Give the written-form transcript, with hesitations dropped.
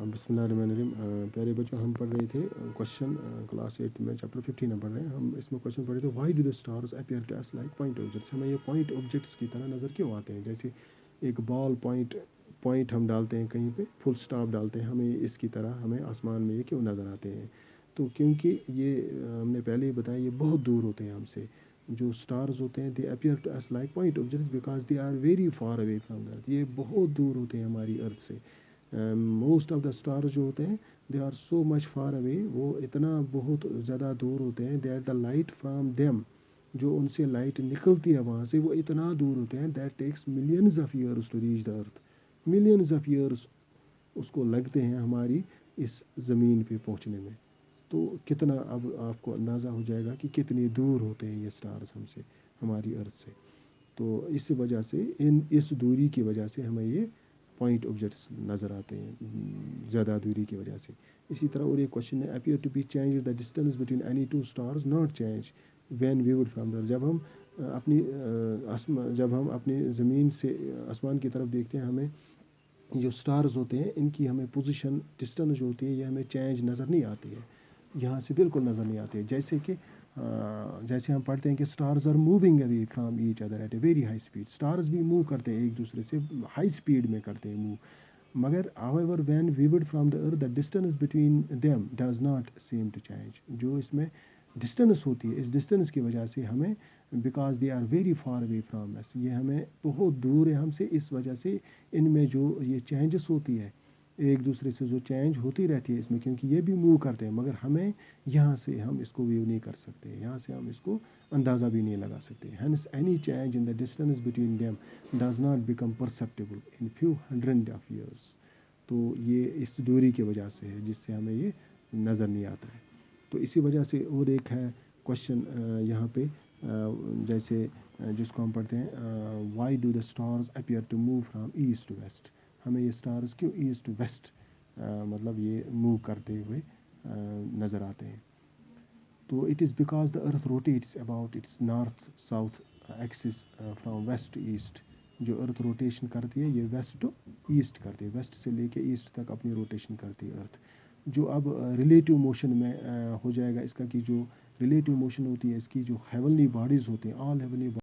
बिस्मिल्लाहिर्रहमानिर्रहीम। प्यारे बच्चों, हम पढ़ रहे थे क्वेश्चन क्लास 8 में चैप्टर 15 हम पढ़ रहे हैं। हम इसमें क्वेश्चन पढ़ रहे थे, why do the stars appear to us like point objects. हमें ये पॉइंट ऑब्जेक्ट्स की तरह नज़र क्यों आते हैं? जैसे एक बॉल पॉइंट हम डालते हैं कहीं पे, फुल स्टॉप डालते हैं, हमें इसकी तरह हमें आसमान में ये क्यों नज़र आते हैं? तो क्योंकि ये हमने पहले ही बताया, ये बहुत दूर होते हैं हमसे। जो स्टार्स होते हैं, they appear to us like point objects because they are very far away from earth. ये बहुत दूर होते हैं हमारी अर्थ से। मोस्ट ऑफ द स्टार्स जो होते हैं, they are so much far away, वो इतना बहुत ज़्यादा दूर होते हैं। That the light from them, जो उनसे लाइट निकलती है वहाँ से, वो इतना दूर होते हैं that takes millions of years to reach the earth. Millions of years उसको लगते हैं हमारी इस ज़मीन पे पहुँचने में। तो कितना, अब आपको अंदाज़ा हो जाएगा कि कितनी दूर होते हैं ये स्टार्स हमसे, हमारी अर्थ से। तो इस वजह से, इस दूरी की वजह से हमें ये पॉइंट ऑब्जेक्ट्स नज़र आते हैं, ज़्यादा दूरी की वजह से। इसी तरह और एक क्वेश्चन है, appear to be change the distance between any two stars not change when viewed from the. जब हम अपनी ज़मीन से आसमान की तरफ देखते हैं, हमें जो स्टार्स होते हैं, इनकी हमें पोजीशन, डिस्टेंस जो होती है, ये हमें चेंज नज़र नहीं आती है, यहाँ से बिल्कुल नज़र नहीं आती है। जैसे हम पढ़ते हैं कि stars are moving away from each other at a very high speed. Stars भी मूव करते हैं एक दूसरे से हाई स्पीड में करते हैं मूव। मगर however when viewed from the earth the distance between them does not seem to change। जो इसमें डिस्टेंस होती है, इस डिस्टेंस की वजह से हमें, because they are very far away from us, ये हमें बहुत दूर है हमसे, इस वजह से इनमें जो ये चेंजेस होती है, एक दूसरे से जो चेंज होती रहती है इसमें, क्योंकि ये भी मूव करते हैं, मगर हमें यहाँ से हम इसको व्यू नहीं कर सकते, यहाँ से हम इसको अंदाज़ा भी नहीं लगा सकते। Hence any change in the distance between them does not become perceptible in few hundred of years. तो ये इस दूरी की वजह से है जिससे हमें ये नज़र नहीं आता है। तो इसी वजह से और एक है क्वेश्चन यहाँ पे, जैसे जिसको हम पढ़ते हैं, why do the stars appear to move from east to west. हमें ये स्टार्स क्यों ईस्ट टू वेस्ट मतलब ये मूव करते हुए नज़र आते हैं? तो it is because the earth rotates about its north south axis from west to east. जो अर्थ रोटेशन करती है, ये वेस्ट टू ईस्ट करती है, वेस्ट से लेके ईस्ट तक अपनी रोटेशन करती है अर्थ। जो अब रिलेटिव मोशन में हो जाएगा इसका, कि जो रिलेटिव मोशन होती है इसकी, जो हेवनली बॉडीज़ होती हैं, ऑल हेवनली